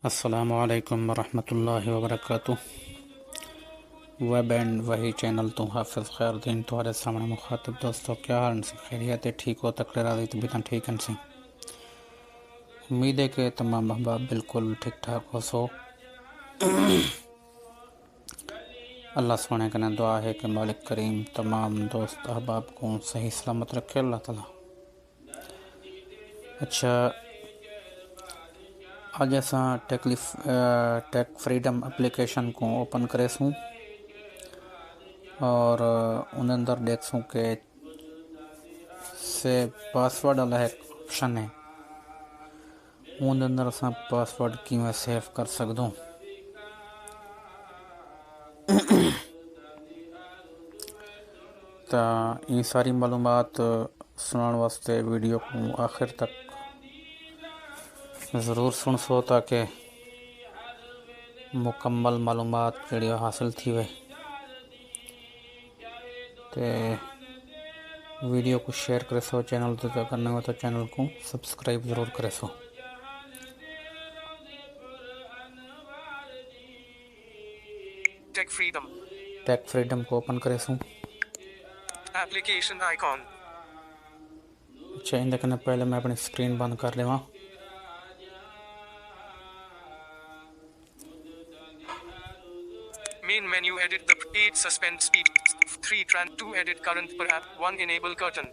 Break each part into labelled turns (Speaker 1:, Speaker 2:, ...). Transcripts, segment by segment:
Speaker 1: अस्सलामु अलैकुम वरहमतुल्लाहि वबरकातुह। वेब एंड वही चैनल तो हाफिज़ खैरुद्दीन तुम्हारे सामने मुखातिब। दोस्तों क्या हाल से खैरियत है? ठीक हो? तकड़े राजी तबीयत ठीक है? उम्मीद है कि तमाम अहबाब बिल्कुल ठीक ठाक हो। सो अल्लाह सोने का दुआ है कि मालिक करीम तमाम दोस्त अहबाब को सही सलामत रखे अल्लाह ताला। अच्छा, आज असा टेक फ्रीडम एप्लीकेशन को ओपन करेसूँ और उन अंदर देखसूँ के से पासवर्ड वाला एक ऑप्शन है। उन अंदर असा पासवर्ड किवें सेव कर सकदूँ। तो ये सारी मालूमात सुनाने वास्ते वीडियो को आखिर तक ज़रूर सुन सो ताकि मुकम्मल मालूमात जड़ी हासिल थी वे। ते वीडियो को शेयर करे सो, चैनल तो करना हो तो चैनल को सब्सक्राइब ज़रूर करे सो। टेक फ्रीडम को ओपन करे सो।
Speaker 2: Application icon.
Speaker 1: अच्छा, इन देखने पहले मैं अपनी स्क्रीन बंद कर लेवा।
Speaker 2: Main menu, edit the 8 suspend speed 3 tran 2 edit current per app 1 enable curtain.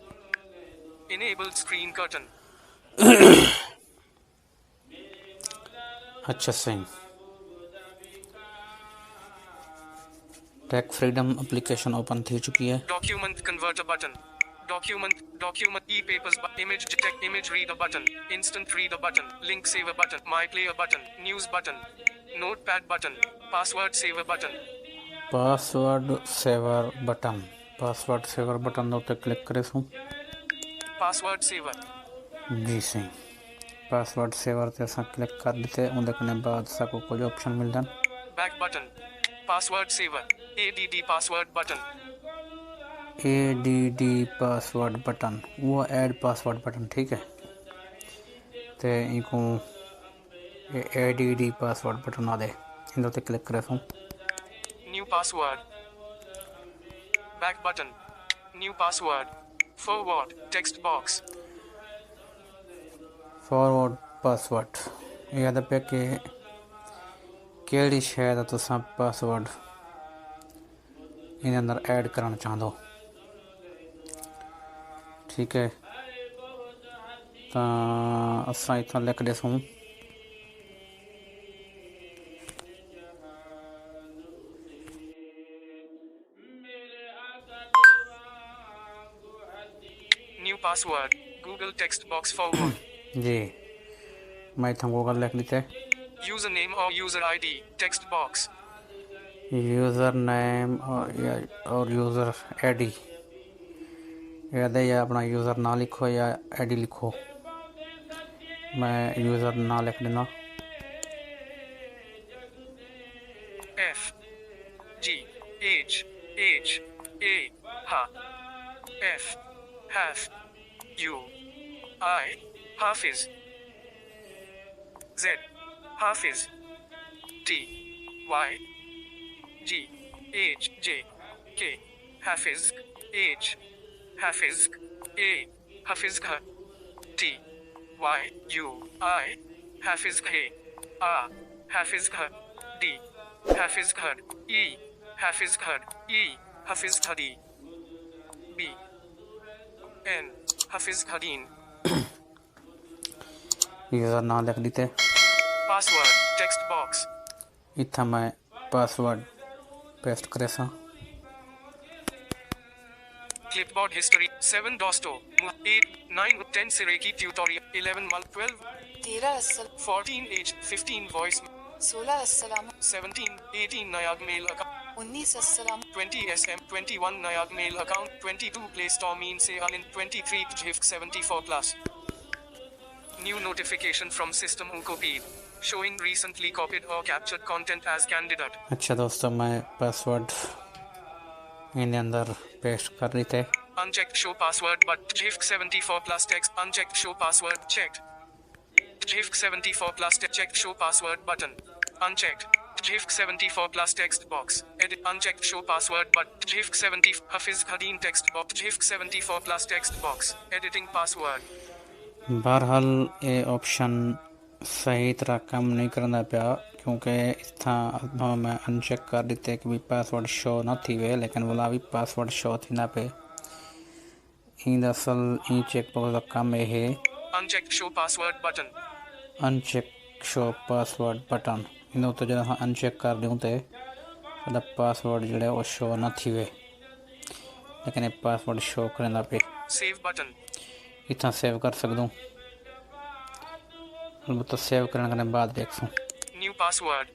Speaker 2: Enabled screen curtain.
Speaker 1: अच्छा सही, टेक फ्रीडम एप्लीकेशन ओपन थी चुकी है।
Speaker 2: Document converter button. Document e-papers image detect image reader button, instant reader button, link saver button, my player button, news button, notepad button, password saver button.
Speaker 1: Password saver button उत्ते click करे सूँ।
Speaker 2: Password saver.
Speaker 1: जी सही, password saver ते असां click कर दिते। उनके कने बाद साको कुछ ऑप्शन मिल जान।
Speaker 2: Back button. Password saver. ADD password button.
Speaker 1: ADD password button, वो ऐड पासवर्ड बटन, ठीक है। तो इनको ADD पासवर्ड बटन आ दे, इन उत्ते क्लिक करे सूँ।
Speaker 2: New password. Back button. New password. Forward text box.
Speaker 1: Forward password याद पे कि केड़ी शय दा तुसां पासवर्ड इन अंदर ऐड करना चाहदो, ठीक है। तो असां इत्थां लिख देसूँ
Speaker 2: New password. Google text box forward.
Speaker 1: जी, मैं इत्थां गूगल लिख लीते।
Speaker 2: Username or user ID text box.
Speaker 1: User name और यूज़र आईडी याद है, या अपना यूज़र ना लिखो या आईडी लिखो। मैं यूज़र ना लिख देना।
Speaker 2: F G H H A ha F Haf U I Hafiz Z Hafiz T Y G H J K Hafiz H Hafiz A Hafiz Kha T Y U I Hafiz Khe A Hafiz Kha D Hafiz Khad E Hafiz Khad E Hafiz Khadi B N Hafiz Khadin.
Speaker 1: User ना लिख दीते।
Speaker 2: Password text box.
Speaker 1: इत्थां मैं password paste करे सा।
Speaker 2: Clipboard history 7 dosto 8 9 10 Sireki tutorial 11 mal 12 14 age 15 voice 17 18 Nayag mail account 20 SM 21 Nayag mail account 22 Play Store mean se alin 23 Jhif 74 plus. New notification from system uncopied showing recently copied or captured content as candidate.
Speaker 1: अच्छा दोस्तों, मैं password इन अंदर paste कर ली थे।
Speaker 2: Unchecked show password but Jhif 74 plus text unchecked show password checked. GIF 74 plus checked show password button. Unchecked. GIF 74 plus text box. Edit unchecked show password but GIF 70 Hafiz Khadeen text box. GIF 74 plus text box. Editing password.
Speaker 1: बहरहाल ये option सही तरह काम नहीं करना पिया क्योंकि इतना मैं अनचेक कर दिते कि भी पासवर्ड शो न थी वे लेकिन बोला भी पासवर्ड शो थी ना पे इन असल इन चेक बॉक्स का काम है
Speaker 2: uncheck show password button
Speaker 1: uncheck show password button इन तो जब हम अनचेक कर दूँ तो पासवर्ड जड़े वो शो न थी वे लेकिन पासवर्ड शो करना पे
Speaker 2: सेव बटन
Speaker 1: इतना सेव कर सकूँ अलबत्ता सेव करने के बाद देख सूँ
Speaker 2: new password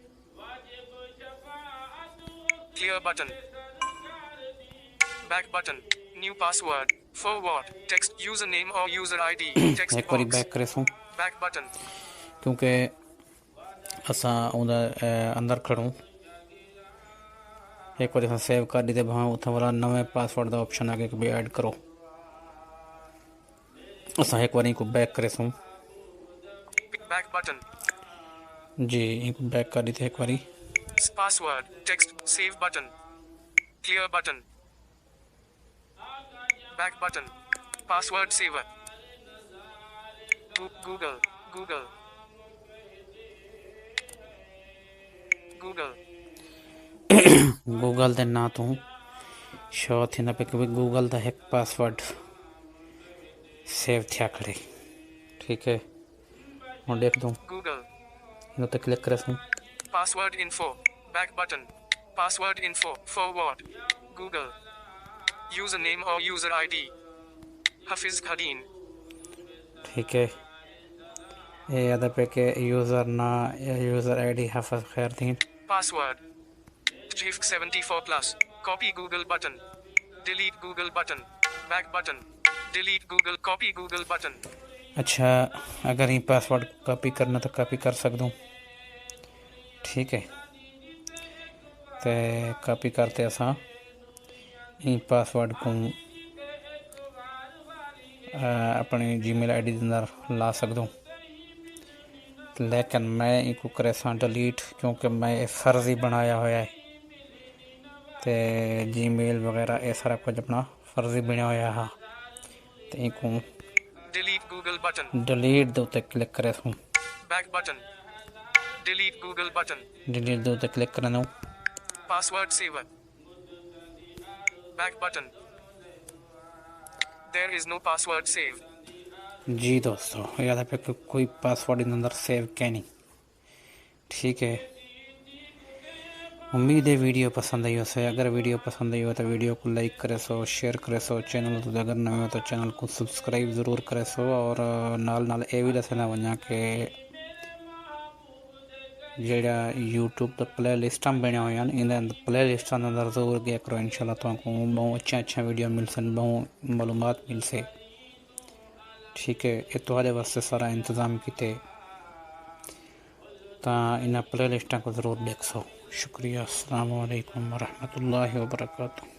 Speaker 2: clear button back button new password forward text user name और यूजर आईडी टेक्स्ट
Speaker 1: एक बार बैक करे सूँ
Speaker 2: बैक बटन
Speaker 1: क्योंकि असा अंदर खड़ूँ एक बार अस सेव कर दी भाव उतना वाला नवे पासवर्ड का ऑप्शन आगे भी ऐड करो असा एक बार इनको बैक करे सूँ
Speaker 2: बैक बटन
Speaker 1: जी इनको बैक कर दी थे एक बारी
Speaker 2: password text save button clear button back button password saver Google Google Google
Speaker 1: Google दे ना तू शो थी ना पे कि गूगल दा एक पासवर्ड सेव थिया खड़े ठीक है हूँ देख दूँ
Speaker 2: गूगल
Speaker 1: इन तो क्लिक करे सूँ
Speaker 2: password info back button password info forward Google user name और यूजर आईडी हफिज खदीन
Speaker 1: ठीक है ये याद पे के यूज़र ना user ID Hafiz Khairdeen
Speaker 2: password GIF 74 plus copy Google button delete Google button back button delete Google copy Google button
Speaker 1: अच्छा अगर ये पासवर्ड कॉपी करना तो कॉपी कर सकूँ ठीक है तो कॉपी करते असा इन पासवर्ड को अपनी जीमेल आईडी के अंदर ला सकूँ लेकिन मैं इनको करे सा डिलीट क्योंकि मैं फर्जी बनाया हुआ है तो जीमेल वगैरह ये सारा कुछ अपना फर्जी बनाया हुआ है तो इनको
Speaker 2: delete Google button
Speaker 1: डिलीट दो ते क्लिक करे सूँ
Speaker 2: back button delete Google button
Speaker 1: delete दो ते क्लिक करना
Speaker 2: password saver back button there is no password saved
Speaker 1: जी दोस्तों याद है कि कोई पासवर्ड इन अंदर सेव क्या नहीं ठीक है उम्मीद है वीडियो पसंद आई हो से अगर वीडियो पसंद आई हो तो वीडियो को लाइक करे सो शेयर करे सो चैनल तो अगर नए हो तो चैनल को सब्सक्राइब ज़रूर करे सो और नाल ये भी दसना वजा के जेड़ा यूट्यूब तो प्ले लिस्टा बनिया हुई इन प्ले लिस्टा अंदर जरूर गया करो इंशाल्लाह तुमको बहुत अच्छा वीडियो मिल सन बहुत मालूमात मिल से ठीक है ये तुम्हारे वास्ते सारा इंतज़ाम किते ता इन प्ले लिस्टा को ज़रूर देख सो शुक्रिया अस्सलाम वालेकुम व रहमतुल्लाहि व बरकातुहू।